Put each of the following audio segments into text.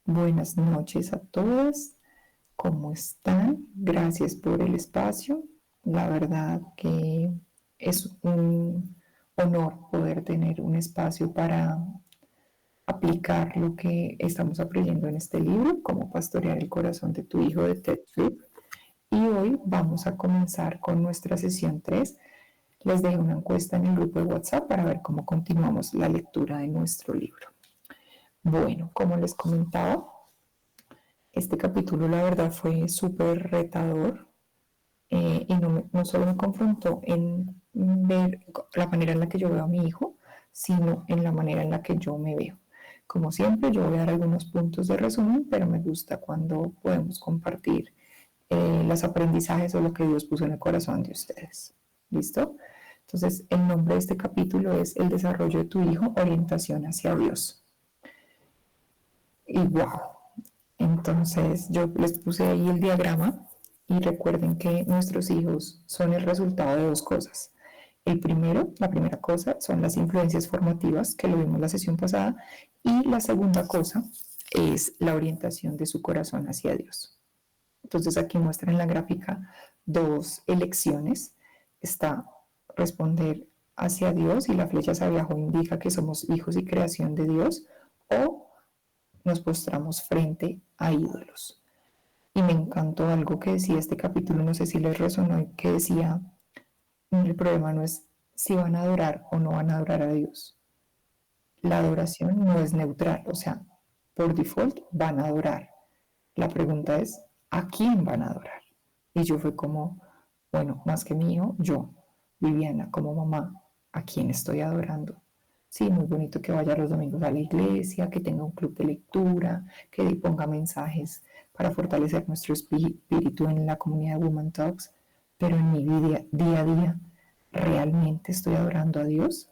Buenas noches a todas. ¿Cómo están? Gracias por el espacio. La verdad que es un honor poder tener un espacio para aplicar lo que estamos aprendiendo en este libro, Cómo pastorear el corazón de tu hijo, de Ted Tripp. Y hoy vamos a comenzar con nuestra sesión 3. Les dejé una encuesta en el grupo de WhatsApp para ver cómo continuamos la lectura de nuestro libro. Bueno, como les comentaba, este capítulo la verdad fue súper retador y no solo me confrontó en ver la manera en la que yo veo a mi hijo, sino en la manera en la que yo me veo. Como siempre, yo voy a dar algunos puntos de resumen, pero me gusta cuando podemos compartir los aprendizajes o lo que Dios puso en el corazón de ustedes. ¿Listo? Entonces, el nombre de este capítulo es El desarrollo de tu hijo, orientación hacia Dios. Y wow, entonces yo les puse ahí el diagrama y recuerden que nuestros hijos son el resultado de dos cosas. La primera cosa son las influencias formativas, que lo vimos en la sesión pasada, y la segunda cosa es la orientación de su corazón hacia Dios. Entonces aquí muestra en la gráfica dos elecciones. Está responder hacia Dios y la flecha hacia abajo indica que somos hijos y creación de Dios, o nos postramos frente a ídolos. Y me encantó algo que decía este capítulo, no sé si les resonó, que decía, el problema no es si van a adorar o no van a adorar a Dios. La adoración no es neutral, o sea, por default van a adorar. La pregunta es, ¿a quién van a adorar? Y yo fue como, bueno, más que mío, yo, Viviana, como mamá, ¿a quién estoy adorando? Sí, muy bonito que vaya los domingos a la iglesia, que tenga un club de lectura, que ponga mensajes para fortalecer nuestro espíritu en la comunidad de Woman Talks, pero en mi vida, día a día, ¿realmente estoy adorando a Dios?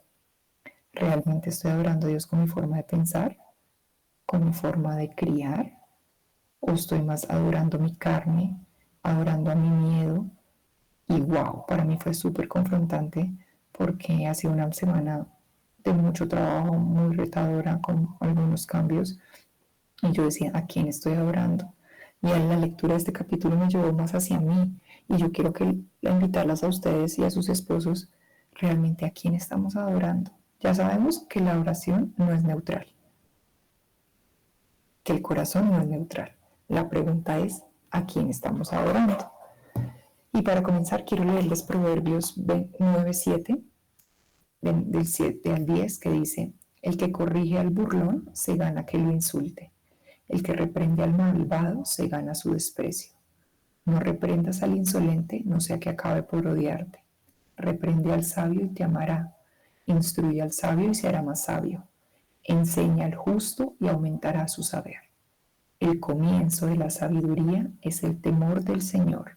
¿Realmente estoy adorando a Dios con mi forma de pensar, con mi forma de criar? ¿O estoy más adorando mi carne, adorando a mi miedo? Y wow, para mí fue súper confrontante porque ha sido una semana de mucho trabajo, muy retadora, con algunos cambios. Y yo decía, ¿a quién estoy adorando? Y en la lectura de este capítulo me llevó más hacia mí. Y yo quiero invitarlas a ustedes y a sus esposos, realmente a quién estamos adorando. Ya sabemos que la oración no es neutral, que el corazón no es neutral. La pregunta es, ¿a quién estamos adorando? Y para comenzar, quiero leerles Proverbios 9:7, del 7 al 10, que dice, el que corrige al burlón se gana que lo insulte. El que reprende al malvado se gana su desprecio. No reprendas al insolente, no sea que acabe por odiarte. Reprende al sabio y te amará. Instruye al sabio y se hará más sabio. Enseña al justo y aumentará su saber. El comienzo de la sabiduría es el temor del Señor.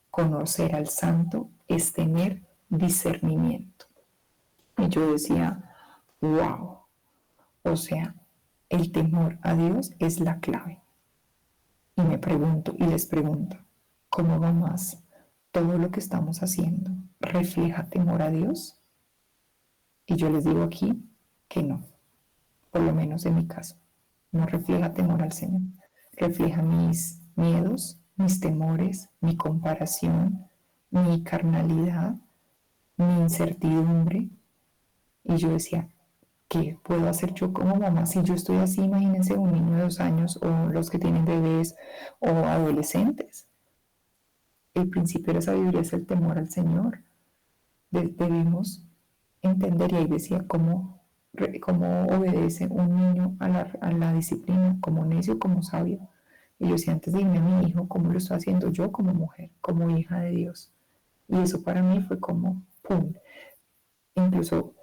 Conocer al santo es tener discernimiento. Y yo decía, wow, o sea, el temor a Dios es la clave. Y me pregunto y les pregunto, ¿cómo va más? ¿Todo lo que estamos haciendo refleja temor a Dios? Y yo les digo aquí que no, por lo menos en mi caso, no refleja temor al Señor. Refleja mis miedos, mis temores, mi comparación, mi carnalidad, mi incertidumbre. Y yo decía, ¿qué puedo hacer yo como mamá? Si yo estoy así, imagínense un niño de 2 años o los que tienen bebés o adolescentes. El principio de la sabiduría es el temor al Señor. Debemos entender, y ahí decía, cómo obedece un niño a la disciplina, como necio, como sabio. Y yo decía, antes de irme a mi hijo, ¿cómo lo estoy haciendo yo como mujer, como hija de Dios? Y eso para mí fue como, ¡pum! Incluso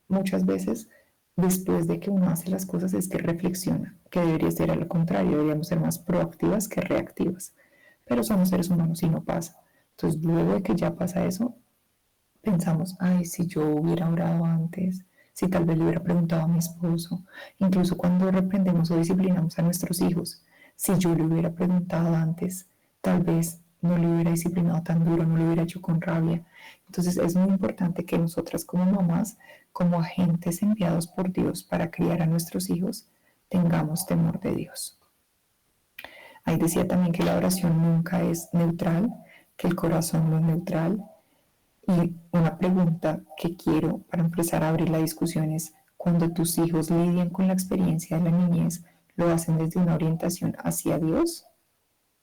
muchas veces, después de que uno hace las cosas, es que reflexiona, que debería ser a lo contrario, deberíamos ser más proactivas que reactivas. Pero somos seres humanos y no pasa. Entonces, luego de que ya pasa eso, pensamos, ay, si yo hubiera orado antes, si tal vez le hubiera preguntado a mi esposo, incluso cuando reprendemos o disciplinamos a nuestros hijos, si yo le hubiera preguntado antes, tal vez no le hubiera disciplinado tan duro, no lo hubiera hecho con rabia. Entonces es muy importante que nosotras como mamás, como agentes enviados por Dios para criar a nuestros hijos, tengamos temor de Dios. Ahí decía también que la oración nunca es neutral, que el corazón no es neutral. Y una pregunta que quiero para empezar a abrir la discusión es, cuando tus hijos lidian con la experiencia de la niñez, ¿lo hacen desde una orientación hacia Dios?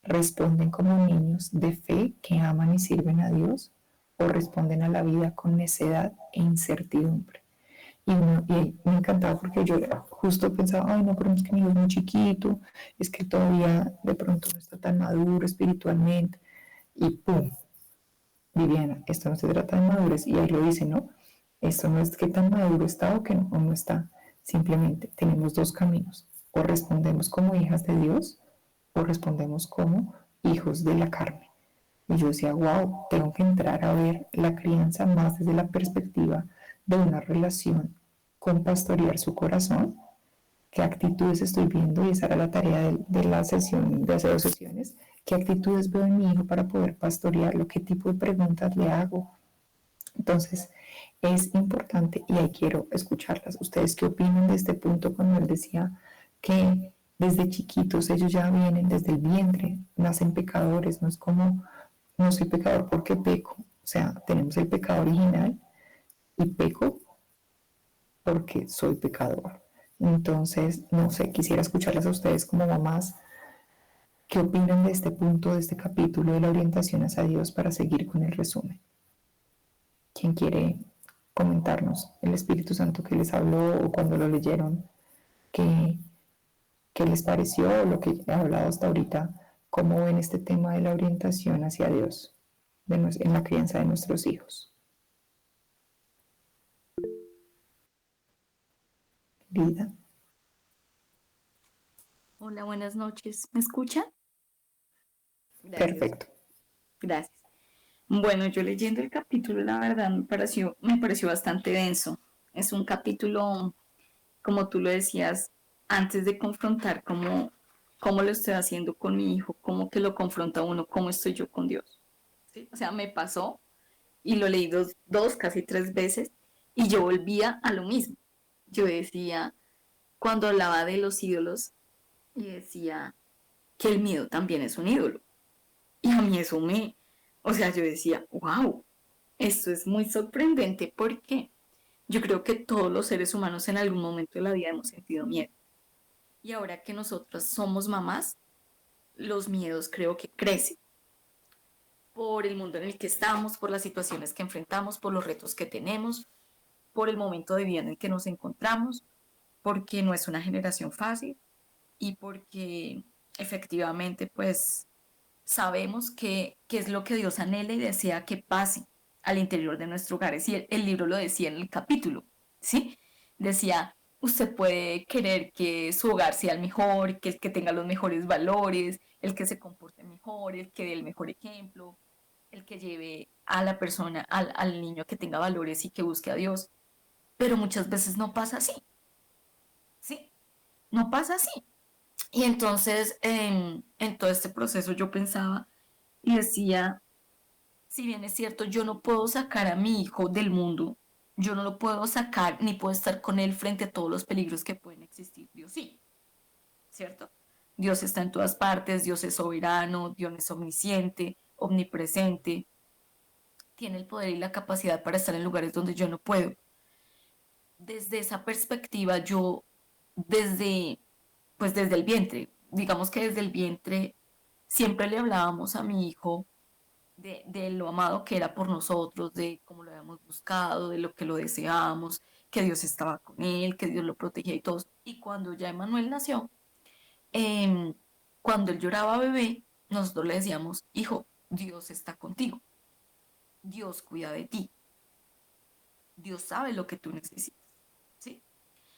¿Responden como niños de fe que aman y sirven a Dios? ¿O responden a la vida con necedad e incertidumbre? Y me encantaba porque yo justo pensaba, ay, no, pero es que mi hijo es muy chiquito, es que todavía de pronto no está tan maduro espiritualmente. Y pum, Viviana, esto no se trata de madurez, y ahí lo dice, ¿no? Esto no es que tan maduro está o que no está. Simplemente tenemos dos caminos. O respondemos como hijas de Dios o respondemos como hijos de la carne. Y yo decía, wow, tengo que entrar a ver la crianza más desde la perspectiva de una relación con pastorear su corazón, qué actitudes estoy viendo, y esa era la tarea de la sesión, de hace 2 sesiones, qué actitudes veo en mi hijo para poder pastorearlo, qué tipo de preguntas le hago. Entonces, es importante y ahí quiero escucharlas. ¿Ustedes qué opinan de este punto cuando él decía que desde chiquitos ellos ya vienen desde el vientre, nacen pecadores? No es como, no soy pecador porque peco, o sea, tenemos el pecado original y peco porque soy pecador. Entonces, no sé, quisiera escucharlas a ustedes como mamás. ¿Qué opinan de este punto, de este capítulo de la orientación hacia Dios para seguir con el resumen? ¿Quién quiere comentarnos el Espíritu Santo que les habló o cuando lo leyeron? ¿Qué, qué les pareció lo que he hablado hasta ahorita? ¿Cómo ven este tema de la orientación hacia Dios en la crianza de nuestros hijos? Vida. Hola, buenas noches. ¿Me escuchan? Gracias, Perfecto. gracias. Bueno, yo leyendo el capítulo, la verdad me pareció bastante denso. Es un capítulo, como tú lo decías, antes de confrontar cómo lo estoy haciendo con mi hijo, cómo que lo confronta uno, cómo estoy yo con Dios. ¿Sí? O sea, me pasó y lo leí dos, casi tres veces y yo volvía a lo mismo. Yo decía, cuando hablaba de los ídolos, y decía que el miedo también es un ídolo. Y a mí eso o sea, yo decía, wow, esto es muy sorprendente porque yo creo que todos los seres humanos en algún momento de la vida hemos sentido miedo. Y ahora que nosotras somos mamás, los miedos creo que crecen por el mundo en el que estamos, por las situaciones que enfrentamos, por los retos que tenemos, por el momento de vida en el que nos encontramos, porque no es una generación fácil y porque efectivamente pues sabemos que es lo que Dios anhela y desea que pase al interior de nuestro hogar. Y el libro lo decía en el capítulo, ¿sí? Decía, usted puede querer que su hogar sea el mejor, que tenga los mejores valores, el que se comporte mejor, el que dé el mejor ejemplo, el que lleve a la persona, al niño que tenga valores y que busque a Dios. Pero muchas veces no pasa así, ¿sí? No pasa así. Y entonces en todo este proceso yo pensaba y decía, si bien es cierto, yo no puedo sacar a mi hijo del mundo, yo no lo puedo sacar ni puedo estar con él frente a todos los peligros que pueden existir. Dios sí, ¿cierto? Dios está en todas partes, Dios es soberano, Dios es omnisciente, omnipresente, tiene el poder y la capacidad para estar en lugares donde yo no puedo. Desde esa perspectiva, yo, desde, pues desde el vientre, digamos que desde el vientre, siempre le hablábamos a mi hijo de lo amado que era por nosotros, de cómo lo habíamos buscado, de lo que lo deseábamos, que Dios estaba con él, que Dios lo protegía y todo. Y cuando ya Emanuel nació, eh, cuando él lloraba bebé, nosotros le decíamos, hijo, Dios está contigo, Dios cuida de ti, Dios sabe lo que tú necesitas. ¿Sí?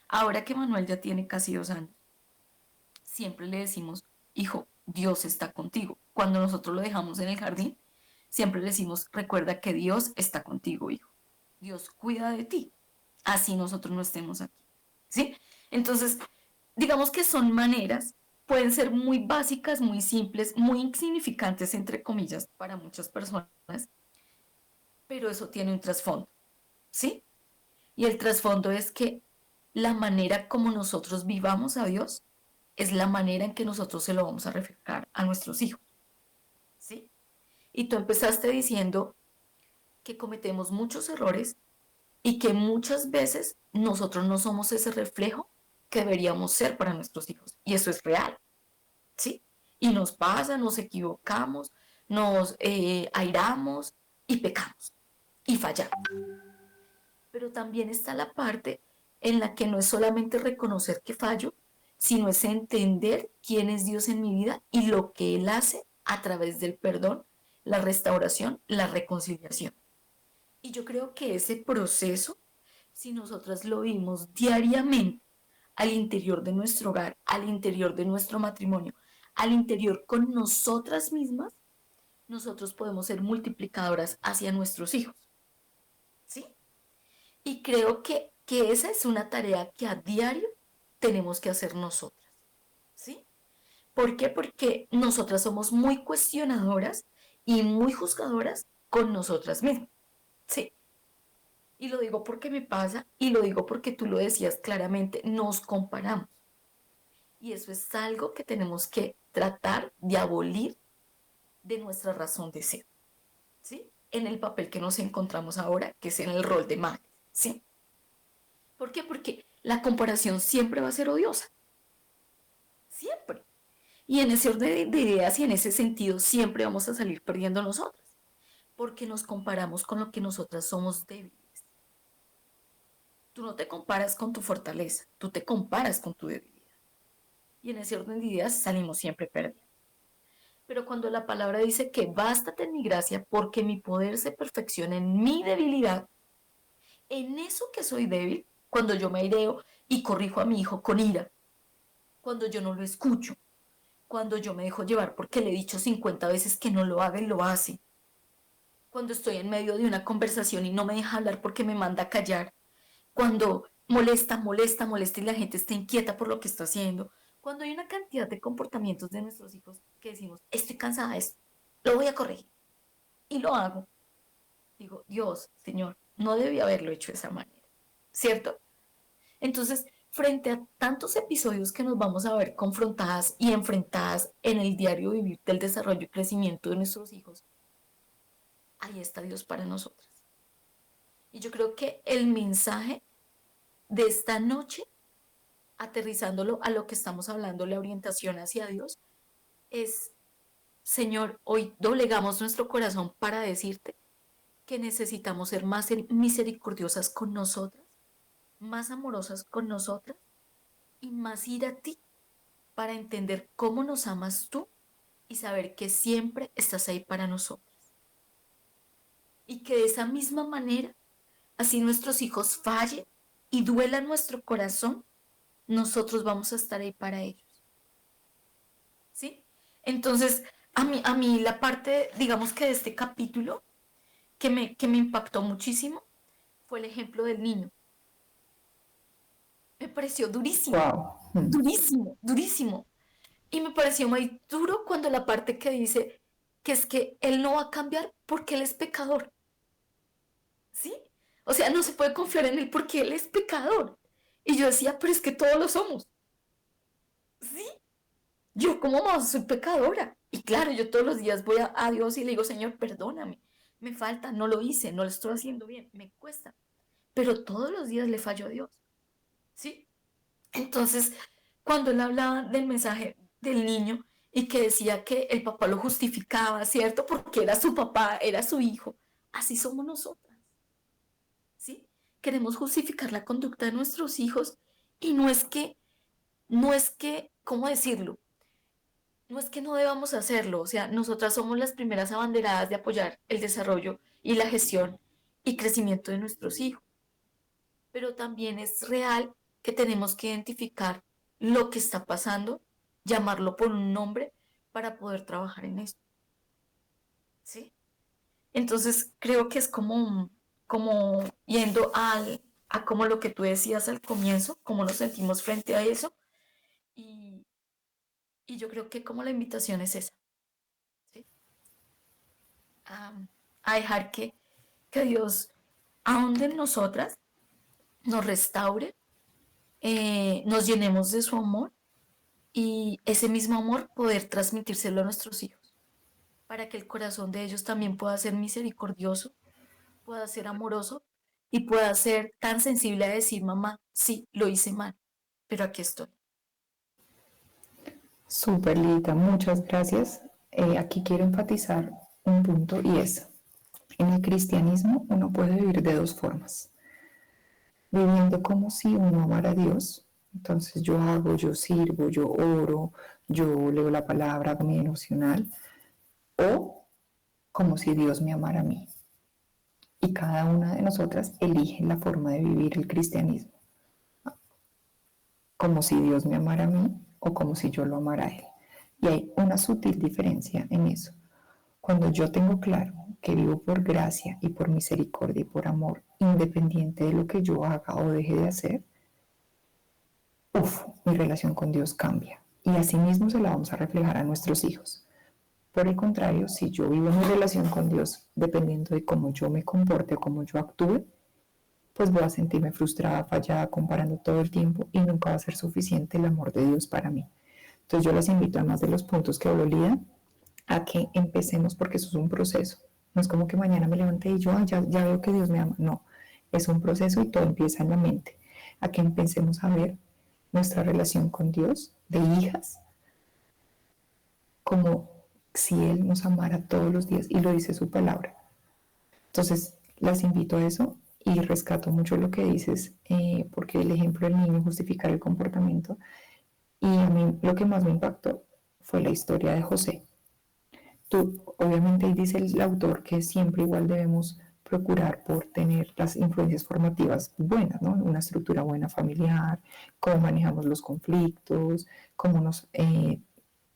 Ahora que Manuel ya tiene casi 2 años, siempre le decimos, hijo, Dios está contigo. Cuando nosotros lo dejamos en el jardín, siempre le decimos, recuerda que Dios está contigo, hijo. Dios cuida de ti. Así nosotros no estemos aquí. ¿Sí? Entonces, digamos que son maneras, pueden ser muy básicas, muy simples, muy insignificantes, entre comillas, para muchas personas, pero eso tiene un trasfondo. ¿Sí? Y el trasfondo es que la manera como nosotros vivamos a Dios es la manera en que nosotros se lo vamos a reflejar a nuestros hijos, ¿sí? Y tú empezaste diciendo que cometemos muchos errores y que muchas veces nosotros no somos ese reflejo que deberíamos ser para nuestros hijos. Y eso es real, ¿sí? Y nos pasa, nos equivocamos, nos airamos y pecamos y fallamos. Pero también está la parte en la que no es solamente reconocer que fallo, sino es entender quién es Dios en mi vida y lo que Él hace a través del perdón, la restauración, la reconciliación. Y yo creo que ese proceso, si nosotras lo vimos diariamente al interior de nuestro hogar, al interior de nuestro matrimonio, al interior con nosotras mismas, nosotros podemos ser multiplicadoras hacia nuestros hijos, ¿sí? Y creo que esa es una tarea que a diario tenemos que hacer nosotras, ¿sí? ¿Por qué? Porque nosotras somos muy cuestionadoras y muy juzgadoras con nosotras mismas, ¿sí? Y lo digo porque me pasa y lo digo porque tú lo decías claramente, nos comparamos. Y eso es algo que tenemos que tratar de abolir de nuestra razón de ser, ¿sí? En el papel que nos encontramos ahora, que es en el rol de madre, ¿sí? ¿Por qué? Porque la comparación siempre va a ser odiosa, siempre. Y en ese orden de ideas y en ese sentido siempre vamos a salir perdiendo nosotras, porque nos comparamos con lo que nosotras somos débiles. Tú no te comparas con tu fortaleza, tú te comparas con tu debilidad. Y en ese orden de ideas salimos siempre perdiendo. Pero cuando la palabra dice que bástate en mi gracia porque mi poder se perfecciona en mi debilidad, en eso que soy débil, cuando yo me aireo y corrijo a mi hijo con ira, cuando yo no lo escucho, cuando yo me dejo llevar porque le he dicho 50 veces que no lo haga y lo hace, cuando estoy en medio de una conversación y no me deja hablar porque me manda a callar, cuando molesta, molesta, molesta y la gente está inquieta por lo que está haciendo, cuando hay una cantidad de comportamientos de nuestros hijos que decimos, estoy cansada de esto, lo voy a corregir y lo hago. Digo, Dios, Señor, no debí haberlo hecho de esa manera, ¿cierto? Entonces, frente a tantos episodios que nos vamos a ver confrontadas y enfrentadas en el diario vivir del desarrollo y crecimiento de nuestros hijos, ahí está Dios para nosotras. Y yo creo que el mensaje de esta noche, aterrizándolo a lo que estamos hablando, la orientación hacia Dios, es, Señor, hoy doblegamos nuestro corazón para decirte que necesitamos ser más misericordiosas con nosotras, más amorosas con nosotras y más ir a ti para entender cómo nos amas tú y saber que siempre estás ahí para nosotros. Y que de esa misma manera, así nuestros hijos fallen y duela nuestro corazón, nosotros vamos a estar ahí para ellos. ¿Sí? Entonces, a mí la parte, digamos que de este capítulo que me impactó muchísimo fue el ejemplo del niño. Me pareció durísimo, Wow. durísimo, durísimo. Y me pareció muy duro cuando la parte que dice que es que él no va a cambiar porque él es pecador. ¿Sí? O sea, no se puede confiar en él porque él es pecador. Y yo decía, pero es que todos lo somos. ¿Sí? Yo como mamá soy pecadora. Y claro, yo todos los días voy a Dios y le digo, Señor, perdóname. Me falta, no lo hice, no lo estoy haciendo bien, me cuesta. Pero todos los días le fallo a Dios. ¿Sí? Entonces, cuando él hablaba del mensaje del niño y que decía que el papá lo justificaba, ¿cierto? Porque era su papá, era su hijo. Así somos nosotras, ¿sí? Queremos justificar la conducta de nuestros hijos y no es que, ¿cómo decirlo? No es que no debamos hacerlo, o sea, nosotras somos las primeras abanderadas de apoyar el desarrollo y la gestión y crecimiento de nuestros hijos, pero también es real que tenemos que identificar lo que está pasando, llamarlo por un nombre para poder trabajar en esto, ¿sí? Entonces creo que es como yendo a como lo que tú decías al comienzo, cómo nos sentimos frente a eso, y, y yo creo que como la invitación es esa, ¿sí? A, a dejar que Dios ahonde en nosotras, nos restaure, nos llenemos de su amor y ese mismo amor poder transmitírselo a nuestros hijos, para que el corazón de ellos también pueda ser misericordioso, pueda ser amoroso y pueda ser tan sensible a decir, mamá, sí, lo hice mal, pero aquí estoy. Súper, Lita, muchas gracias. Aquí quiero enfatizar un punto y es, en el cristianismo uno puede vivir de dos formas. Viviendo como si uno amara a Dios, entonces yo hago, yo sirvo, yo oro, yo leo la palabra, hago mi devocional, o como si Dios me amara a mí. Y cada una de nosotras elige la forma de vivir el cristianismo, como si Dios me amara a mí o como si yo lo amara a Él. Y hay una sutil diferencia en eso. Cuando yo tengo claro que vivo por gracia y por misericordia y por amor, independiente de lo que yo haga o deje de hacer, mi relación con Dios cambia. Y así mismo se la vamos a reflejar a nuestros hijos. Por el contrario, si yo vivo mi relación con Dios dependiendo de cómo yo me comporte o cómo yo actúe, pues voy a sentirme frustrada, fallada, comparando todo el tiempo y nunca va a ser suficiente el amor de Dios para mí. Entonces yo les invito, además de los puntos que habló Lida, a que empecemos porque eso es un proceso. No es como que mañana me levanté y yo ya veo que Dios me ama. No, es un proceso y todo empieza en la mente. A que empecemos a ver nuestra relación con Dios de hijas como si Él nos amara todos los días y lo dice su palabra. Entonces, las invito a eso y rescato mucho lo que dices, porque el ejemplo del niño justifica el comportamiento. Y a mí lo que más me impactó fue la historia de José. Tú, obviamente, ahí dice el autor que siempre igual debemos procurar por tener las influencias formativas buenas, ¿no? Una estructura buena familiar, cómo manejamos los conflictos, cómo nos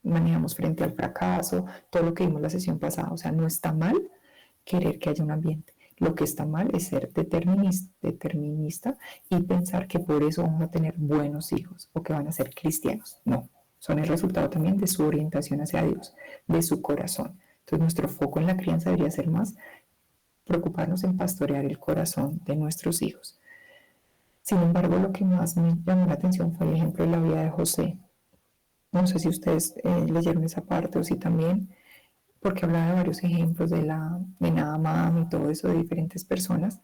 manejamos frente al fracaso, todo lo que vimos la sesión pasada. O sea, no está mal querer que haya un ambiente. Lo que está mal es ser determinista y pensar que por eso vamos a tener buenos hijos o que van a ser cristianos. No, son el resultado también de su orientación hacia Dios, de su corazón. Entonces nuestro foco en la crianza debería ser más preocuparnos en pastorear el corazón de nuestros hijos. Sin embargo, lo que más me llamó la atención fue el ejemplo de la vida de José. No sé si ustedes leyeron esa parte o si también, porque hablaba de varios ejemplos de Naamán y todo eso de diferentes personas,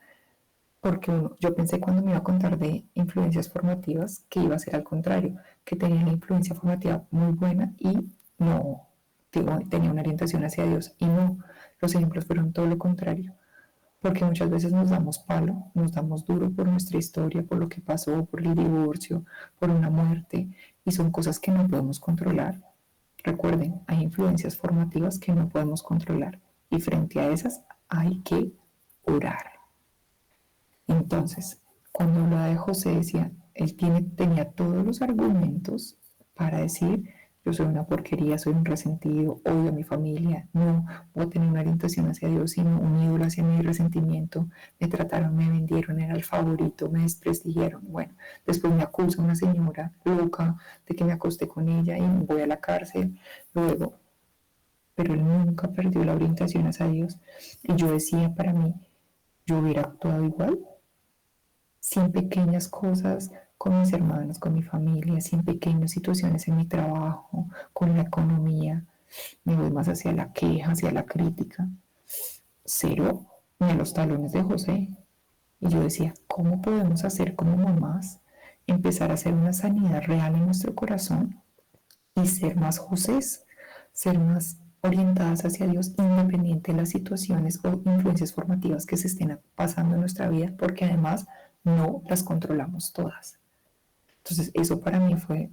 porque yo pensé cuando me iba a contar de influencias formativas que iba a ser al contrario, que tenía una influencia formativa muy buena y no, digo, tenía una orientación hacia Dios y no, los ejemplos fueron todo lo contrario, porque muchas veces nos damos palo, nos damos duro por nuestra historia, por lo que pasó, por el divorcio, por una muerte, y son cosas que no podemos controlar. Recuerden, hay influencias formativas que no podemos controlar y frente a esas hay que orar. Entonces, cuando hablaba de José decía, él tenía todos los argumentos para decir, yo soy una porquería, soy un resentido, odio a mi familia, no voy a tener una orientación hacia Dios, sino un ídolo hacia mi resentimiento, me trataron, me vendieron, era el favorito, me desprestigiaron. Bueno, después me acusa una señora loca de que me acosté con ella y voy a la cárcel, luego, pero él nunca perdió la orientación hacia Dios. Y yo decía para mí, yo hubiera actuado igual, sin pequeñas cosas con mis hermanos, con mi familia, sin pequeñas situaciones en mi trabajo, con la economía, me voy más hacia la queja, hacia la crítica. Cero, ni a los talones de José. Y yo decía, ¿cómo podemos hacer como mamás empezar a hacer una sanidad real en nuestro corazón y ser más Josés, ser más orientadas hacia Dios independiente de las situaciones o influencias formativas que se estén pasando en nuestra vida, porque además no las controlamos todas? Entonces eso para mí fue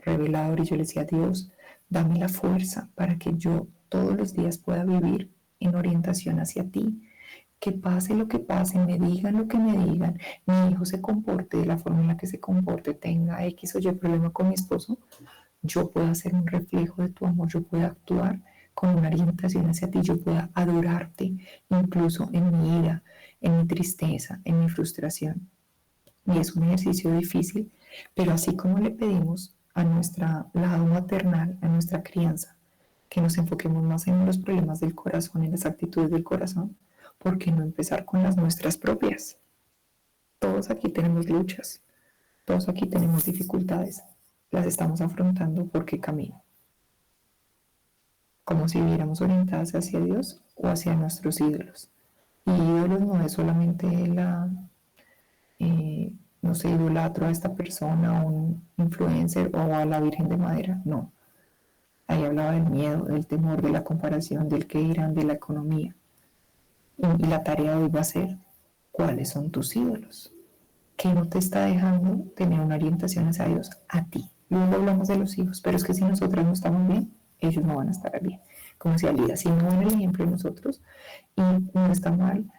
revelador y yo le decía a Dios, dame la fuerza para que yo todos los días pueda vivir en orientación hacia ti, que pase lo que pase, me digan lo que me digan, mi hijo se comporte de la forma en la que se comporte, tenga X o Y problema con mi esposo, yo pueda ser un reflejo de tu amor, yo pueda actuar con una orientación hacia ti, yo pueda adorarte incluso en mi ira, en mi tristeza, en mi frustración. Y es un ejercicio difícil, pero así como le pedimos a nuestro lado maternal, a nuestra crianza, que nos enfoquemos más en los problemas del corazón, en las actitudes del corazón, ¿por qué no empezar con las nuestras propias? Todos aquí tenemos luchas, todos aquí tenemos dificultades. las estamos afrontando por qué camino, como si viéramos orientadas hacia Dios o hacia nuestros ídolos. Y ídolos no es solamente no sé, idolatro a esta persona, a un influencer o a la Virgen de Madera, no. Ahí hablaba del miedo, del temor, de la comparación, del qué irán, de la economía. Y la tarea de hoy va a ser, ¿cuáles son tus ídolos? ¿Qué no te está dejando tener una orientación hacia Dios? A ti. Luego hablamos de los hijos, pero es que si nosotros no estamos bien, ellos no van a estar bien. Como decía Lida, si no ven el ejemplo de nosotros, y no está mal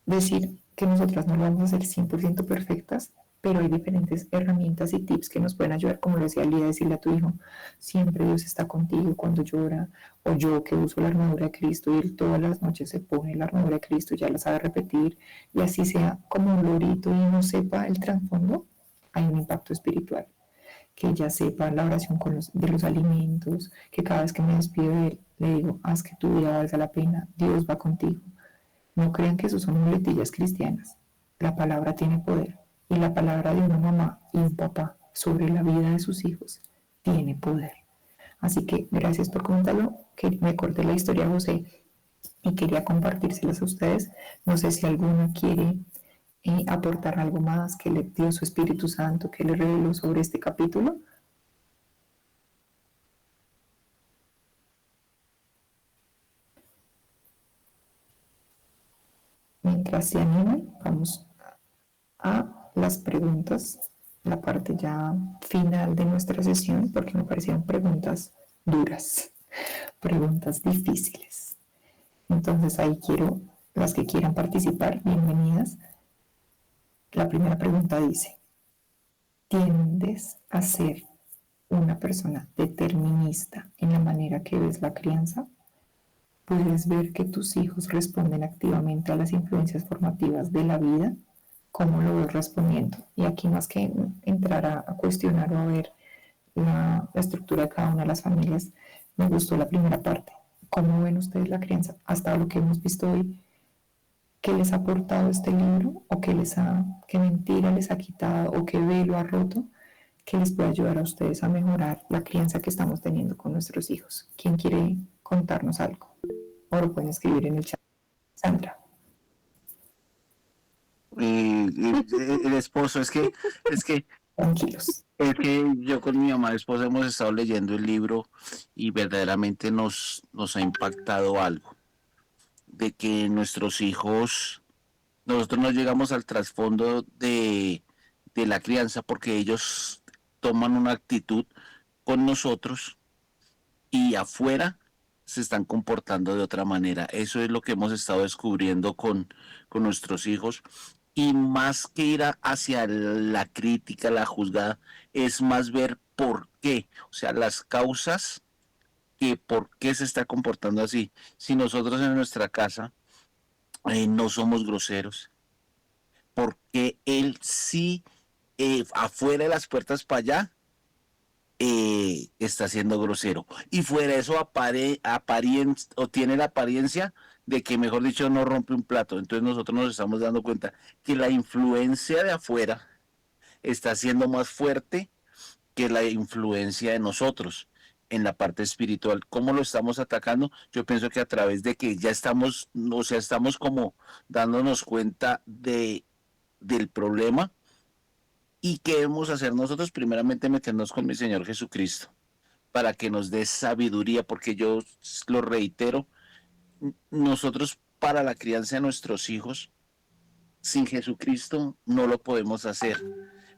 decir que nosotras no lo vamos a hacer 100% perfectas, pero hay diferentes herramientas y tips que nos pueden ayudar, como lo decía Lía, decirle a tu hijo, siempre Dios está contigo cuando llora, o yo que uso la armadura de Cristo y él todas las noches se pone la armadura de Cristo, ya la sabe repetir, y así sea como un lorito y no sepa el trasfondo, hay un impacto espiritual. Que ella sepa la oración de los alimentos, que cada vez que me despido de él, le digo, haz que tu vida valga la pena, Dios va contigo. No crean que eso son muletillas cristianas. La palabra tiene poder y la palabra de una mamá y un papá sobre la vida de sus hijos tiene poder. Así que gracias por comentarlo, que me corté la historia, José, y quería compartírselas a ustedes. No sé si alguna quiere aportar algo más que le dio su Espíritu Santo, que le reveló sobre este capítulo. Mientras se animan, vamos a las preguntas, la parte ya final de nuestra sesión, porque me parecieron preguntas duras, preguntas difíciles. Entonces ahí quiero, las que quieran participar, bienvenidas. La primera pregunta dice, ¿tiendes a ser una persona determinista en la manera que ves la crianza? ¿Puedes ver que tus hijos responden activamente a las influencias formativas de la vida? ¿Cómo lo ves respondiendo? Y aquí más que entrar a cuestionar o a ver la estructura de cada una de las familias, me gustó la primera parte. ¿Cómo ven ustedes la crianza? Hasta lo que hemos visto hoy, ¿qué les ha aportado este libro? ¿O qué mentira les ha quitado? ¿O qué velo ha roto? Que les puede ayudar a ustedes a mejorar la crianza que estamos teniendo con nuestros hijos. ¿Quién quiere contarnos algo? O lo pueden escribir en el chat. Sandra. El esposo, Tranquilos. es que yo con mi mamá y esposa hemos estado leyendo el libro y verdaderamente nos ha impactado algo, de que nuestros hijos, nosotros no llegamos al trasfondo de la crianza porque ellos toman una actitud con nosotros y afuera se están comportando de otra manera. Eso es lo que hemos estado descubriendo con nuestros hijos. Y más que ir hacia la crítica, la juzgada, es más ver por qué, o sea, las causas que por qué se está comportando así. Si nosotros en nuestra casa no somos groseros, ¿por qué él sí afuera de las puertas para allá está siendo grosero? Y fuera de eso o tiene la apariencia de que, mejor dicho, no rompe un plato. Entonces nosotros nos estamos dando cuenta que la influencia de afuera está siendo más fuerte que la influencia de nosotros en la parte espiritual. ¿Cómo lo estamos atacando? Yo pienso que a través de que ya estamos, o sea, estamos como dándonos cuenta del problema. ¿Y qué debemos hacer nosotros? Primeramente meternos con mi Señor Jesucristo para que nos dé sabiduría, porque yo lo reitero, nosotros para la crianza de nuestros hijos, sin Jesucristo no lo podemos hacer,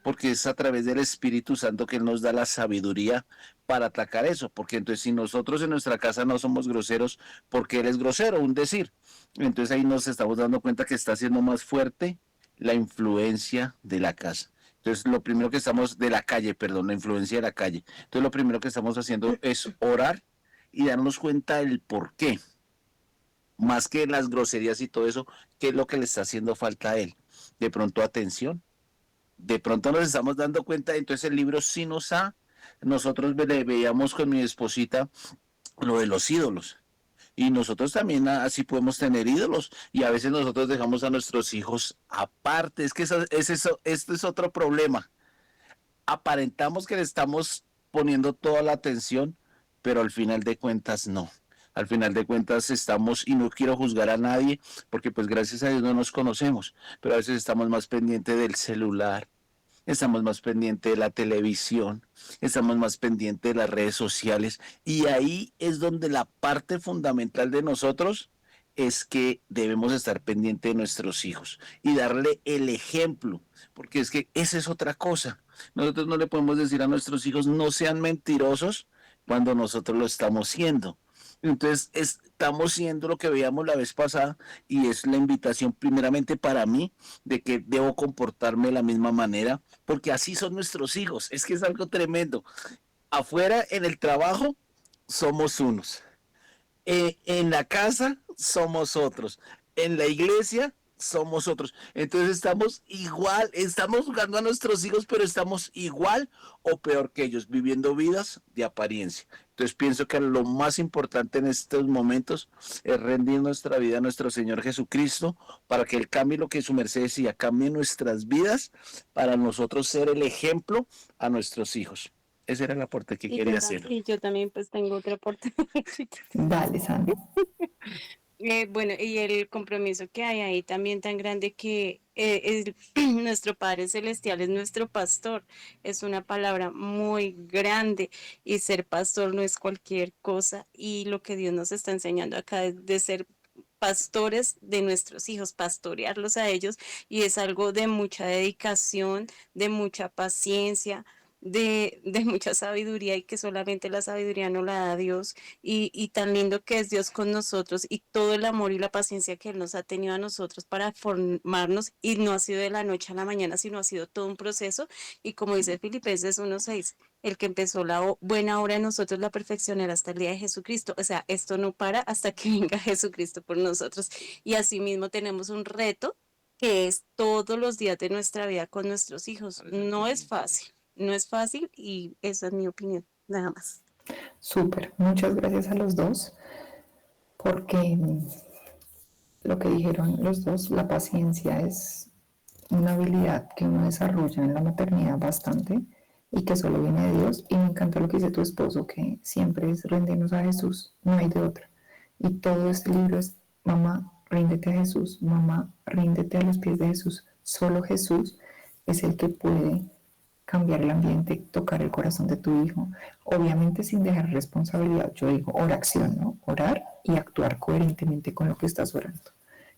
porque es a través del Espíritu Santo que Él nos da la sabiduría para atacar eso, porque entonces si nosotros en nuestra casa no somos groseros, porque Él es grosero, un decir, entonces ahí nos estamos dando cuenta que está siendo más fuerte la influencia de la casa. Entonces, lo primero que estamos, de la calle, perdón, la influencia de la calle. Entonces, lo primero que estamos haciendo es orar y darnos cuenta del por qué. Más que las groserías y todo eso, qué es lo que le está haciendo falta a él. De pronto, atención. De pronto nos estamos dando cuenta, entonces el libro sí nos ha, nosotros veíamos con mi esposita lo de los ídolos. Y nosotros también así podemos tener ídolos. Y a veces nosotros dejamos a nuestros hijos aparte. Es que este es otro problema. aparentamos que le estamos poniendo toda la atención, pero al final de cuentas no. Al final de cuentas estamos, y no quiero juzgar a nadie, porque pues gracias a Dios no nos conocemos, pero a veces estamos más pendientes del celular, estamos más pendientes de la televisión, estamos más pendientes de las redes sociales, y ahí es donde la parte fundamental de nosotros es que debemos estar pendientes de nuestros hijos y darle el ejemplo, porque es que esa es otra cosa. Nosotros no le podemos decir a nuestros hijos no sean mentirosos cuando nosotros lo estamos siendo. Entonces, estamos siendo lo que veíamos la vez pasada, y es la invitación primeramente para mí de que debo comportarme de la misma manera, porque así son nuestros hijos. Es que es algo tremendo. Afuera, en el trabajo, somos unos. En la casa somos otros, en la iglesia somos otros. Entonces estamos igual, estamos jugando a nuestros hijos, pero estamos igual o peor que ellos, viviendo vidas de apariencia. Entonces pienso que lo más importante en estos momentos es rendir nuestra vida a nuestro Señor Jesucristo, para que Él cambie lo que su merced decía, cambie nuestras vidas, para nosotros ser el ejemplo a nuestros hijos. Ese era el aporte que quería hacer. Y yo también pues tengo otro aporte. Dale, Sandra. Bueno, y el compromiso que hay ahí también tan grande que nuestro Padre Celestial es nuestro pastor, es una palabra muy grande, y ser pastor no es cualquier cosa, y lo que Dios nos está enseñando acá es de ser pastores de nuestros hijos, pastorearlos a ellos, y es algo de mucha dedicación, de mucha paciencia, de mucha sabiduría, y que solamente la sabiduría no la da Dios, y tan lindo que es Dios con nosotros, y todo el amor y la paciencia que Él nos ha tenido a nosotros para formarnos, y no ha sido de la noche a la mañana, sino ha sido todo un proceso, y como dice Filipenses 1:6, el que empezó la buena obra en nosotros la perfeccionará hasta el día de Jesucristo. O sea, esto no para hasta que venga Jesucristo por nosotros, y asimismo tenemos un reto que es todos los días de nuestra vida con nuestros hijos. No es fácil, no es fácil, y esa es mi opinión, nada más. Súper, muchas gracias a los dos, porque lo que dijeron los dos, la paciencia es una habilidad que uno desarrolla en la maternidad bastante y que solo viene de Dios. Y me encanta lo que dice tu esposo, que siempre es rendirnos a Jesús, no hay de otra. Y todo este libro es, mamá, ríndete a Jesús, mamá, ríndete a los pies de Jesús. Solo Jesús es el que puede cambiar el ambiente, tocar el corazón de tu hijo, obviamente sin dejar responsabilidad. Yo digo oración, ¿no? Orar y actuar coherentemente con lo que estás orando.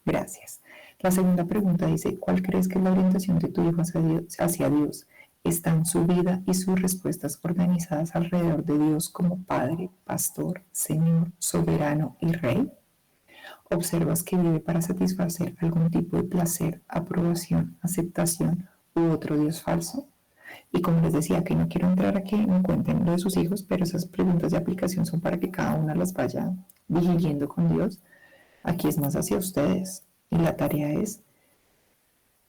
Gracias. La segunda pregunta dice, ¿cuál crees que es la orientación de tu hijo hacia Dios? ¿Están su vida y sus respuestas organizadas alrededor de Dios como Padre, Pastor, Señor, Soberano y Rey? ¿Observas que vive para satisfacer algún tipo de placer, aprobación, aceptación u otro Dios falso? Y como les decía, que no quiero entrar a que me cuenten lo de sus hijos, pero esas preguntas de aplicación son para que cada una las vaya vigilando con Dios. Aquí es más hacia ustedes. Y la tarea es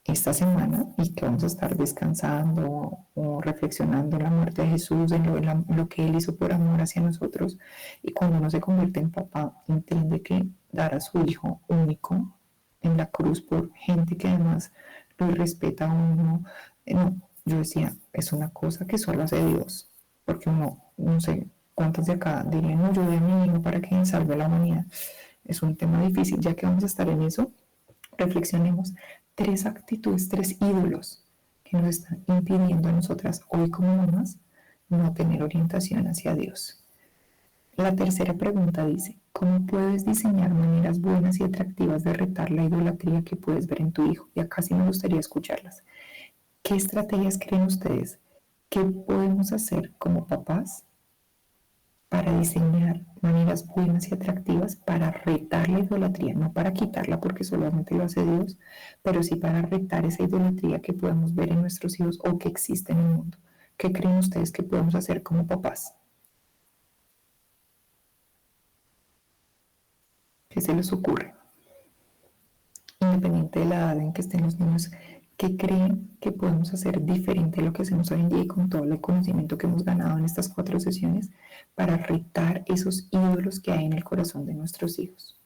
esta semana, y que vamos a estar descansando o reflexionando en la muerte de Jesús, en lo que Él hizo por amor hacia nosotros. Y cuando uno se convierte en papá, entiende que dar a su hijo único en la cruz por gente que además lo respeta a uno, no, yo decía, es una cosa que solo hace Dios, porque uno, no sé cuántos de acá dirían, no, yo doy a mi hijo para que salve a la humanidad. Es un tema difícil, ya que vamos a estar en eso, reflexionemos. 3 actitudes, 3 ídolos que nos están impidiendo a nosotras hoy como mamás no tener orientación hacia Dios. La tercera pregunta dice, ¿cómo puedes diseñar maneras buenas y atractivas de retar la idolatría que puedes ver en tu hijo? Y acá sí me gustaría escucharlas. ¿Qué estrategias creen ustedes? ¿Qué podemos hacer como papás para diseñar maneras buenas y atractivas para retar la idolatría? No para quitarla porque solamente lo hace Dios, pero sí para retar esa idolatría que podemos ver en nuestros hijos o que existe en el mundo. ¿Qué creen ustedes que podemos hacer como papás? ¿Qué se les ocurre? Independiente de la edad en que estén los niños, ¿qué creen que podemos hacer diferente a lo que hacemos hoy en día y con todo el conocimiento que hemos ganado en estas 4 sesiones para retar esos ídolos que hay en el corazón de nuestros hijos?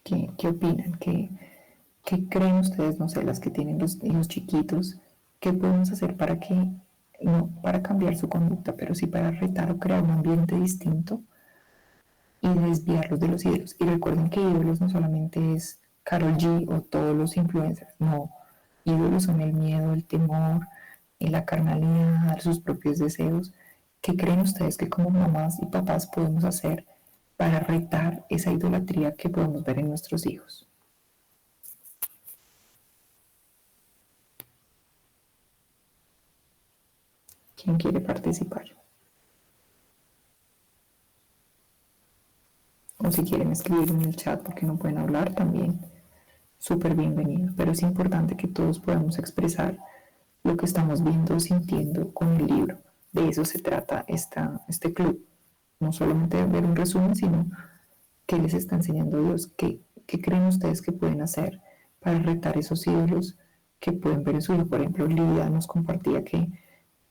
¿Qué opinan? ¿Qué creen ustedes, no sé, las que tienen los hijos chiquitos? ¿Qué podemos hacer para que, no para cambiar su conducta, pero sí para retar o crear un ambiente distinto y desviarlos de los ídolos? Y recuerden que ídolos no solamente es Karol G o todos los influencers, no. Ídolos son el miedo, el temor, la carnalidad, sus propios deseos. ¿Qué creen ustedes que como mamás y papás podemos hacer para retar esa idolatría que podemos ver en nuestros hijos? ¿Quién quiere participar? O si quieren escribir en el chat porque no pueden hablar también, súper bienvenido. Pero es importante que todos podamos expresar lo que estamos viendo o sintiendo con el libro. De eso se trata este club. No solamente de ver un resumen, sino qué les está enseñando Dios, qué creen ustedes que pueden hacer para retar esos ídolos que pueden ver en su hijo. Por ejemplo, Lidia nos compartía que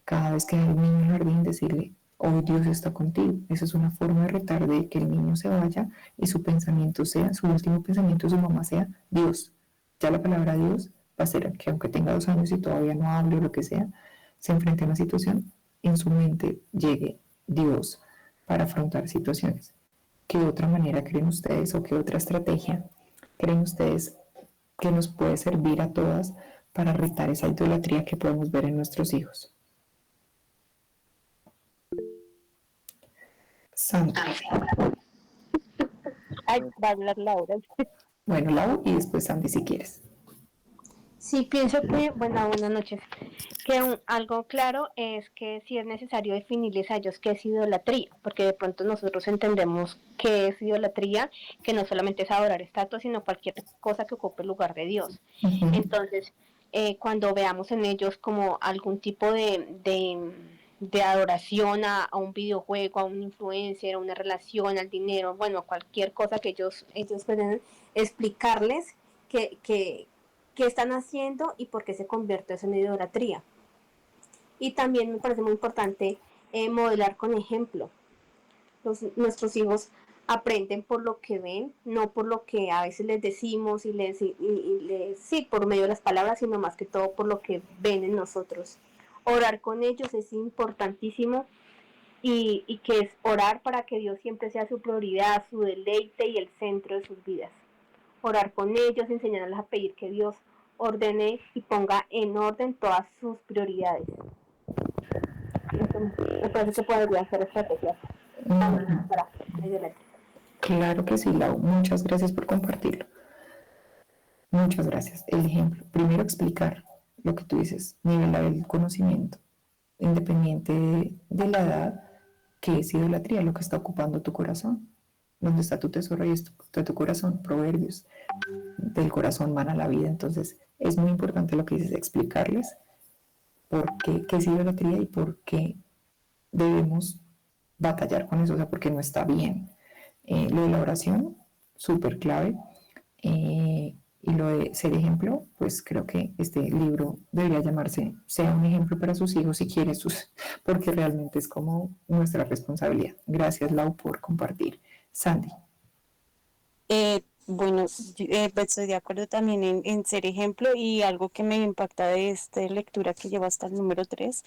cada vez que hay un niño en el jardín, decirle, hoy Dios está contigo. Esa es una forma de retar de que el niño se vaya y su pensamiento sea, su último pensamiento de su mamá sea Dios. Ya la palabra Dios va a ser que aunque tenga 2 años y todavía no hable o lo que sea, se enfrente a una situación, en su mente llegue Dios para afrontar situaciones. ¿Qué otra manera creen ustedes o qué otra estrategia creen ustedes que nos puede servir a todas para retar esa idolatría que podemos ver en nuestros hijos? Sandy. Ay, va a hablar Laura. Bueno, Lau, y después Sandy si quieres. Sí, pienso que, bueno, buenas noches, que algo claro es que sí es necesario definirles a ellos qué es idolatría, porque de pronto nosotros entendemos qué es idolatría, que no solamente es adorar estatuas, sino cualquier cosa que ocupe el lugar de Dios. Entonces, cuando veamos en ellos como algún tipo de adoración a un videojuego, a un influencer, a una relación, al dinero, bueno, cualquier cosa que ellos pueden explicarles qué están haciendo y por qué se convierte eso en idolatría. Y también me parece muy importante modelar con ejemplo. Nuestros hijos aprenden por lo que ven, no por lo que a veces les decimos y sí, por medio de las palabras, sino más que todo por lo que ven en nosotros. Orar con ellos es importantísimo y que es orar para que Dios siempre sea su prioridad, su deleite y el centro de sus vidas. Orar con ellos, enseñarles a pedir que Dios ordene y ponga en orden todas sus prioridades. Me parece que podría ser estrategia para ayudar. Claro que sí, Lau. Muchas gracias por compartirlo. Muchas gracias. El ejemplo. Primero explicar lo que tú dices, nivelar el conocimiento, independiente de la edad, que es idolatría, lo que está ocupando tu corazón. ¿Dónde está tu tesoro? Y está tu corazón. Proverbios. Del corazón mana la vida. Entonces, es muy importante lo que dices, explicarles por qué es idolatría y por qué debemos batallar con eso, o sea, porque no está bien. Lo de la oración, súper clave. Y lo de ser ejemplo, pues creo que este libro debería llamarse Sea un ejemplo para sus hijos si quiere porque realmente es como nuestra responsabilidad. Gracias, Lau, por compartir. Sandy. Bueno, pues estoy de acuerdo también en ser ejemplo y algo que me impacta de esta lectura que lleva hasta el número 3,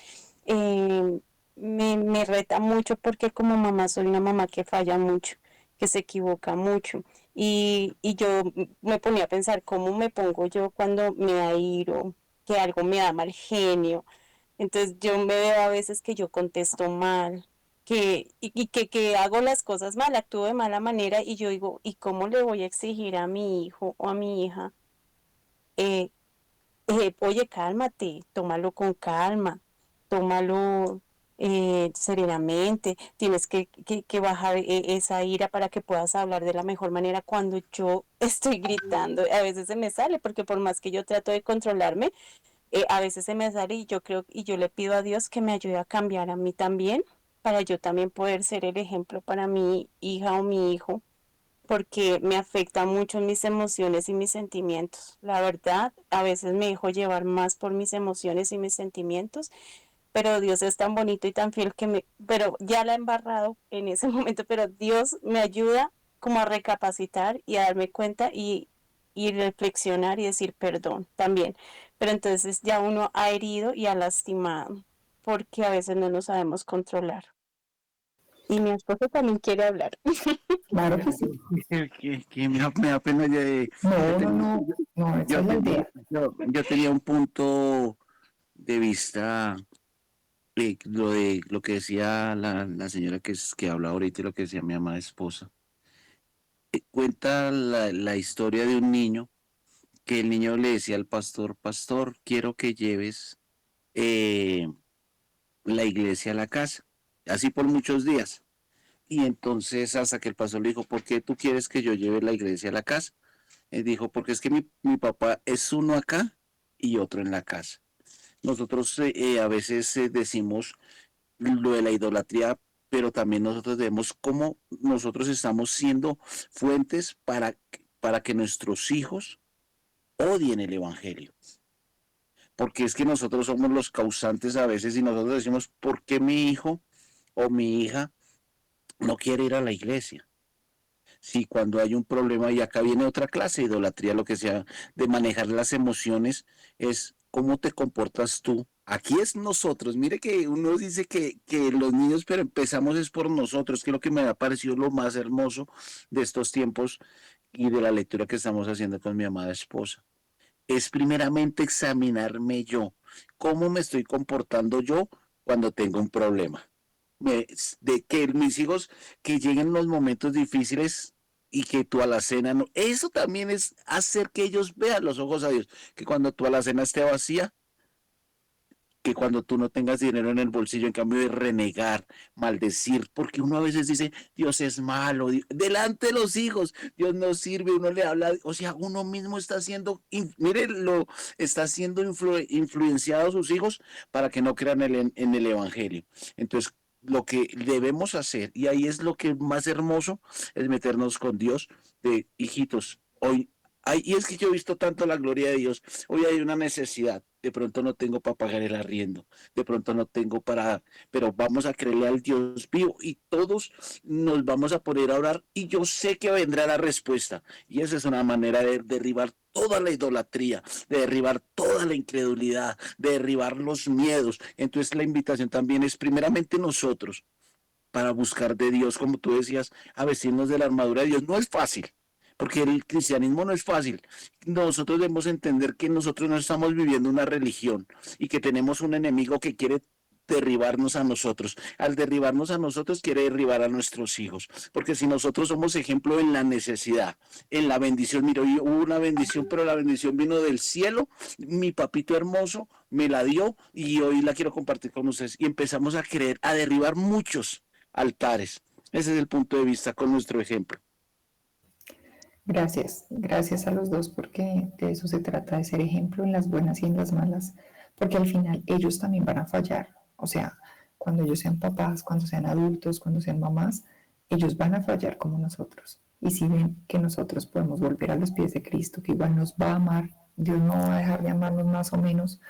me reta mucho porque como mamá soy una mamá que falla mucho, que se equivoca mucho y yo me ponía a pensar cómo me pongo yo cuando me da iro, que algo me da mal genio. Entonces yo me veo a veces que yo contesto mal, que hago las cosas mal, actúo de mala manera y yo digo, ¿y cómo le voy a exigir a mi hijo o a mi hija? Eh, Oye, cálmate, tómalo con calma, tómalo serenamente, tienes que bajar esa ira para que puedas hablar de la mejor manera cuando yo estoy gritando. A veces se me sale porque por más que yo trato de controlarme, a veces se me sale y yo creo y yo le pido a Dios que me ayude a cambiar a mí también para yo también poder ser el ejemplo para mi hija o mi hijo, porque me afecta mucho en mis emociones y mis sentimientos. La verdad, a veces me dejo llevar más por mis emociones y mis sentimientos, pero Dios es tan bonito y tan fiel pero ya la he embarrado en ese momento, pero Dios me ayuda como a recapacitar y a darme cuenta y reflexionar y decir perdón también. Pero entonces ya uno ha herido y ha lastimado, porque a veces no nos sabemos controlar. Y mi esposo también quiere hablar. Claro que sí. Que me da pena. No, no, no, no, esa Yo, es la tenía, idea. yo tenía un punto de vista de lo que decía la señora que habla ahorita y lo que decía mi amada esposa. Cuenta la historia de un niño que el niño le decía al pastor, pastor, quiero que lleves eh, la iglesia a la casa, así por muchos días. Y entonces hasta que el pastor le dijo, ¿por qué tú quieres que yo lleve la iglesia a la casa? Él dijo, porque es que mi papá es uno acá y otro en la casa. Nosotros a veces decimos lo de la idolatría, pero también nosotros debemos cómo nosotros estamos siendo fuentes para que nuestros hijos odien el evangelio. Porque es que nosotros somos los causantes a veces y nosotros decimos, ¿por qué mi hijo o mi hija no quiere ir a la iglesia? Si cuando hay un problema, y acá viene otra clase de idolatría, lo que sea, de manejar las emociones, es cómo te comportas tú. Aquí es nosotros. Mire que uno dice que los niños, pero empezamos es por nosotros, que es lo que me ha parecido lo más hermoso de estos tiempos y de la lectura que estamos haciendo con mi amada esposa. Es primeramente examinarme yo, cómo me estoy comportando yo cuando tengo un problema. De que mis hijos que lleguen los momentos difíciles y que tú a la cena no, eso también es hacer que ellos vean los ojos a Dios, que cuando tú a la cena esté vacía, que cuando tú no tengas dinero en el bolsillo, en cambio de renegar, maldecir, porque uno a veces dice, Dios es malo, delante de los hijos, Dios no sirve, uno le habla, o sea, uno mismo está siendo, mire, está siendo influenciado a sus hijos para que no crean en el Evangelio. Entonces, lo que debemos hacer, y ahí es lo que más hermoso, es meternos con Dios de hijitos. Hoy y es que yo he visto tanto la gloria de Dios. Hoy hay una necesidad. De pronto no tengo para pagar el arriendo. De pronto no tengo para... Pero vamos a creerle al Dios vivo y todos nos vamos a poner a orar y yo sé que vendrá la respuesta. Y esa es una manera de derribar toda la idolatría, de derribar toda la incredulidad, de derribar los miedos. Entonces la invitación también es primeramente nosotros para buscar de Dios, como tú decías, a vestirnos de la armadura de Dios. No es fácil, porque el cristianismo no es fácil. Nosotros debemos entender que nosotros no estamos viviendo una religión y que tenemos un enemigo que quiere derribarnos a nosotros. Al derribarnos a nosotros quiere derribar a nuestros hijos, porque si nosotros somos ejemplo en la necesidad, en la bendición, mira, hoy hubo una bendición, pero la bendición vino del cielo, mi papito hermoso me la dio y hoy la quiero compartir con ustedes y empezamos a creer, a derribar muchos altares. Ese es el punto de vista con nuestro ejemplo. Gracias, gracias a los dos porque de eso se trata, de ser ejemplo en las buenas y en las malas, porque al final ellos también van a fallar, o sea, cuando ellos sean papás, cuando sean adultos, cuando sean mamás, ellos van a fallar como nosotros. Y si ven que nosotros podemos volver a los pies de Cristo, que igual nos va a amar, Dios no va a dejar de amarnos más o menos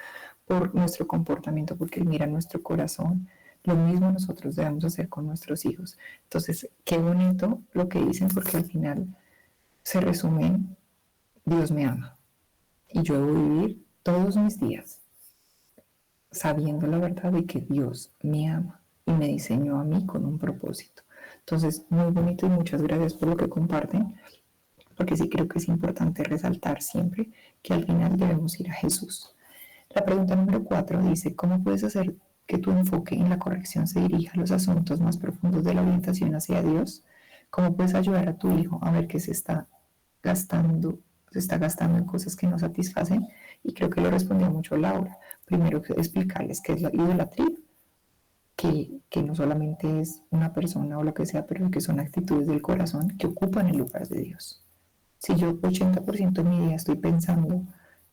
por nuestro comportamiento, porque Él mira nuestro corazón. Lo mismo nosotros debemos hacer con nuestros hijos. Entonces, qué bonito lo que dicen, porque al final se resume en Dios me ama y yo debo vivir todos mis días sabiendo la verdad de que Dios me ama y me diseñó a mí con un propósito. Entonces, muy bonito y muchas gracias por lo que comparten, porque sí creo que es importante resaltar siempre que al final debemos ir a Jesús. La pregunta número 4 dice, ¿cómo puedes hacer que tu enfoque en la corrección se dirija a los asuntos más profundos de la orientación hacia Dios? ¿Cómo puedes ayudar a tu hijo a ver que se está gastando en cosas que no satisfacen? Y creo que lo respondió mucho Laura. Primero, explicarles qué es la idolatría, que no solamente es una persona o lo que sea, pero que son actitudes del corazón que ocupan el lugar de Dios. Si yo 80% de mi día estoy pensando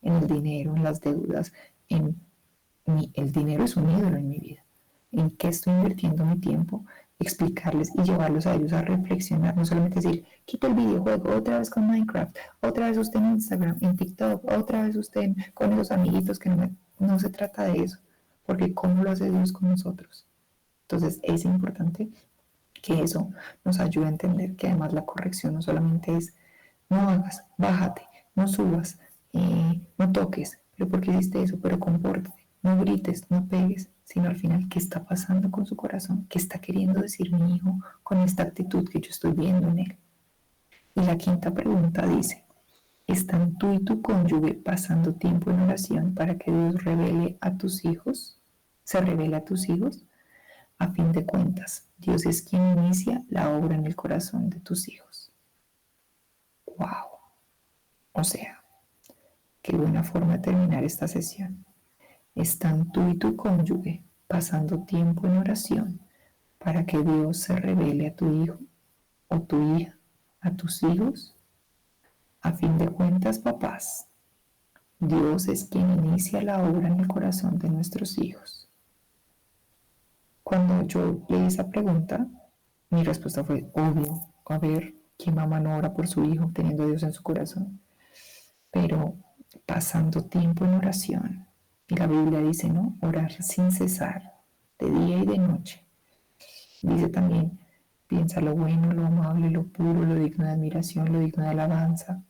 en el dinero, en las deudas, el dinero es un ídolo en mi vida. ¿En qué estoy invirtiendo mi tiempo? Explicarles y llevarlos a ellos a reflexionar, no solamente decir, quita el videojuego, otra vez con Minecraft, otra vez usted en Instagram, en TikTok, otra vez usted con esos amiguitos que no se trata de eso, porque ¿cómo lo hace Dios con nosotros? Entonces es importante Que eso nos ayude a entender que además la corrección no solamente es no hagas, bájate, no subas, no toques, pero ¿por qué hiciste eso? Pero compórtate, no grites, no pegues, sino al final, ¿qué está pasando con su corazón? ¿Qué está queriendo decir mi hijo con esta actitud que yo estoy viendo en él? Y la quinta pregunta dice, ¿están tú y tu cónyuge pasando tiempo en oración para que Dios revele a tus hijos? ¿Se revele a tus hijos? A fin de cuentas, Dios es quien inicia la obra en el corazón de tus hijos. ¡Wow! O sea, qué buena forma de terminar esta sesión. ¿Están tú y tu cónyuge pasando tiempo en oración para que Dios se revele a tu hijo o tu hija, a tus hijos? A fin de cuentas, papás, Dios es quien inicia la obra en el corazón de nuestros hijos. Cuando yo leí esa pregunta, mi respuesta fue obvio. A ver, ¿quién mamá no ora por su hijo teniendo a Dios en su corazón? Pero pasando tiempo en oración, y la Biblia dice, ¿no? Orar sin cesar, de día y de noche. Dice también, piensa lo bueno, lo amable, lo puro, lo digno de admiración, lo digno de alabanza.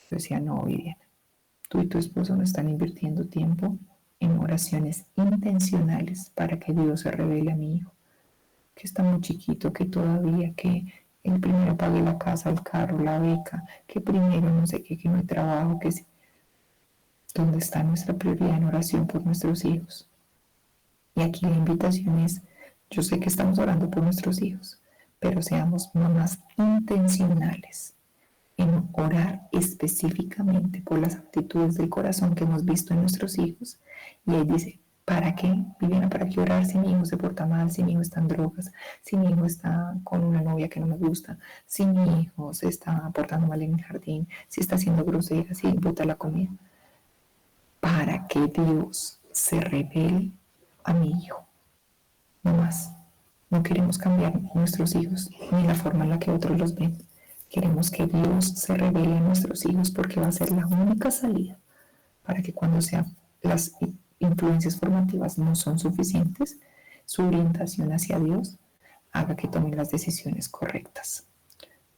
Yo decía, no, Viviana, tú y tu esposo no están invirtiendo tiempo en oraciones intencionales para que Dios se revele a mi hijo, que está muy chiquito, que todavía, que el primero pague la casa, el carro, la beca, que primero no sé qué, que no hay trabajo, que sí. ¿Dónde está nuestra prioridad en oración por nuestros hijos? Y aquí la invitación es, yo sé que estamos orando por nuestros hijos, pero seamos mamás intencionales en orar específicamente por las actitudes del corazón que hemos visto en nuestros hijos. Y ahí dice, ¿para qué, Viviana, para qué orar si mi hijo se porta mal, si mi hijo está en drogas, si mi hijo está con una novia que no me gusta, si mi hijo se está portando mal en el jardín, si está siendo grosera, si bota la comida? Para que Dios se revele a mi hijo. No más. No queremos cambiar nuestros hijos ni la forma en la que otros los ven. Queremos que Dios se revele a nuestros hijos porque va a ser la única salida para que cuando las influencias formativas no son suficientes, su orientación hacia Dios haga que tomen las decisiones correctas.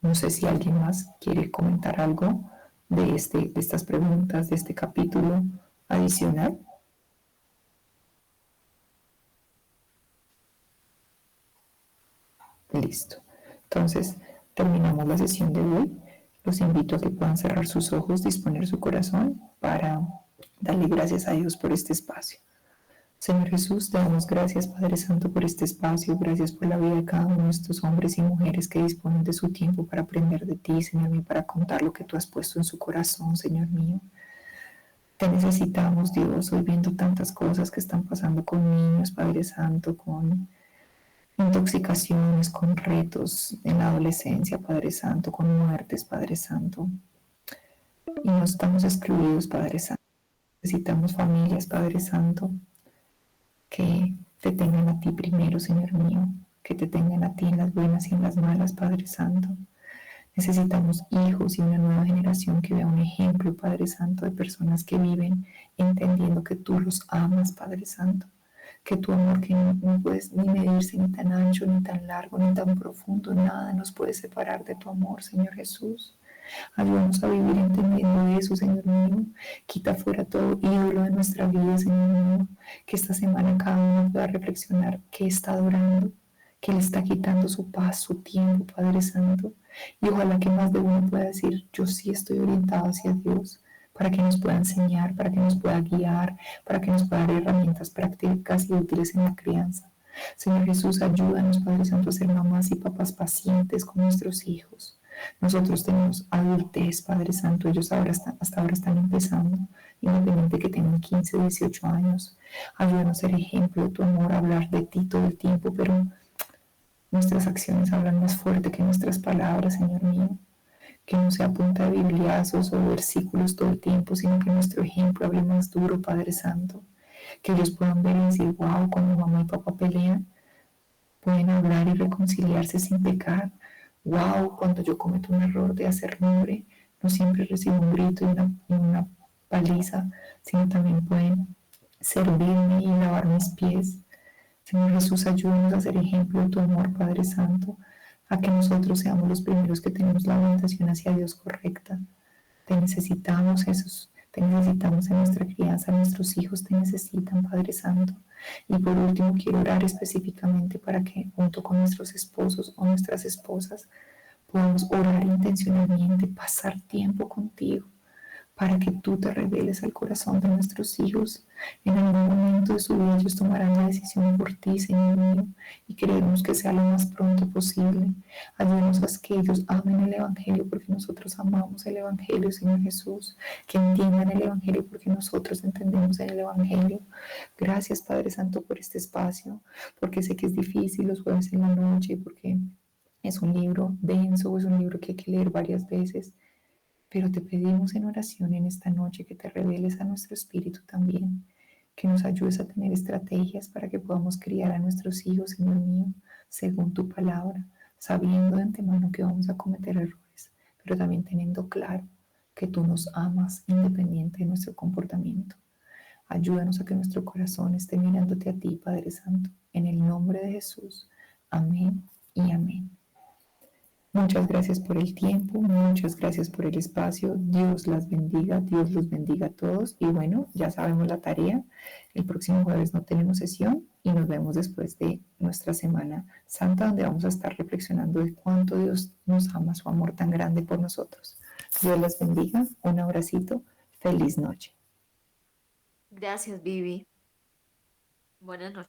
No sé si alguien más quiere comentar algo de estas preguntas, de este capítulo adicional. Listo. Entonces, terminamos la sesión de hoy. Los invito a que puedan cerrar sus ojos, disponer su corazón para darle gracias a Dios por este espacio. Señor Jesús, te damos gracias, Padre Santo, por este espacio. Gracias por la vida de cada uno de estos hombres y mujeres que disponen de su tiempo para aprender de ti, Señor mío, para contar lo que tú has puesto en su corazón, Señor mío. Te necesitamos, Dios, hoy viendo tantas cosas que están pasando con niños, Padre Santo, con intoxicaciones, con retos en la adolescencia, Padre Santo, con muertes, Padre Santo. Y no estamos excluidos, Padre Santo. Necesitamos familias, Padre Santo, que te tengan a ti primero, Señor mío, que te tengan a ti en las buenas y en las malas, Padre Santo. Necesitamos hijos y una nueva generación que vea un ejemplo, Padre Santo, de personas que viven entendiendo que tú los amas, Padre Santo, que tu amor que no puedes ni medirse ni tan ancho, ni tan largo, ni tan profundo, nada nos puede separar de tu amor, Señor Jesús. Ayúdanos a vivir entendiendo eso, Señor mío. Quita fuera todo ídolo de nuestra vida, Señor mío. Que esta semana cada uno pueda reflexionar qué está adorando, qué le está quitando su paz, su tiempo, Padre Santo. Y ojalá que más de uno pueda decir, yo sí estoy orientado hacia Dios, para que nos pueda enseñar, para que nos pueda guiar, para que nos pueda dar herramientas prácticas y útiles en la crianza. Señor Jesús, ayúdanos, Padre Santo, a ser mamás y papás pacientes con nuestros hijos. Nosotros tenemos adultez, Padre Santo, ellos hasta ahora están empezando, independiente que tengan 15, 18 años. Ayúdanos a ser ejemplo de tu amor, a hablar de ti todo el tiempo, pero nuestras acciones hablan más fuerte que nuestras palabras, Señor mío. Que no sea punta de bibliazos o versículos todo el tiempo, sino que nuestro ejemplo hable más duro, Padre Santo. Que ellos puedan ver y decir, wow, cuando mamá y papá pelean, pueden hablar y reconciliarse sin pecar. Wow, cuando yo cometo un error de hacer nombre, no siempre recibo un grito y una paliza, sino también pueden servirme y lavar mis pies. Señor Jesús, ayúdanos a ser ejemplo de tu amor, Padre Santo, a que nosotros seamos los primeros que tenemos la orientación hacia Dios correcta. Te necesitamos, Jesús. Te necesitamos en nuestra crianza. Nuestros hijos te necesitan, Padre Santo. Y por último, quiero orar específicamente para que junto con nuestros esposos o nuestras esposas podamos orar intencionalmente, pasar tiempo contigo, para que tú te reveles al corazón de nuestros hijos. En algún momento de su vida ellos tomarán la decisión por ti, Señor mío, y queremos que sea lo más pronto posible. Ayúdanos a que ellos amen el Evangelio porque nosotros amamos el Evangelio, Señor Jesús, que entiendan el Evangelio porque nosotros entendemos el Evangelio. Gracias, Padre Santo, por este espacio, porque sé que es difícil los jueves en la noche, porque es un libro denso, es un libro que hay que leer varias veces. Pero te pedimos en oración en esta noche que te reveles a nuestro espíritu también, que nos ayudes a tener estrategias para que podamos criar a nuestros hijos, Señor mío, según tu palabra, sabiendo de antemano que vamos a cometer errores, pero también teniendo claro que tú nos amas independiente de nuestro comportamiento. Ayúdanos a que nuestro corazón esté mirándote a ti, Padre Santo, en el nombre de Jesús. Amén y amén. Muchas gracias por el tiempo, muchas gracias por el espacio. Dios las bendiga, Dios los bendiga a todos. Y bueno, ya sabemos la tarea. El próximo jueves no tenemos sesión y nos vemos después de nuestra Semana Santa, donde vamos a estar reflexionando de cuánto Dios nos ama, su amor tan grande por nosotros. Dios las bendiga, un abracito, feliz noche. Gracias, Vivi. Buenas noches.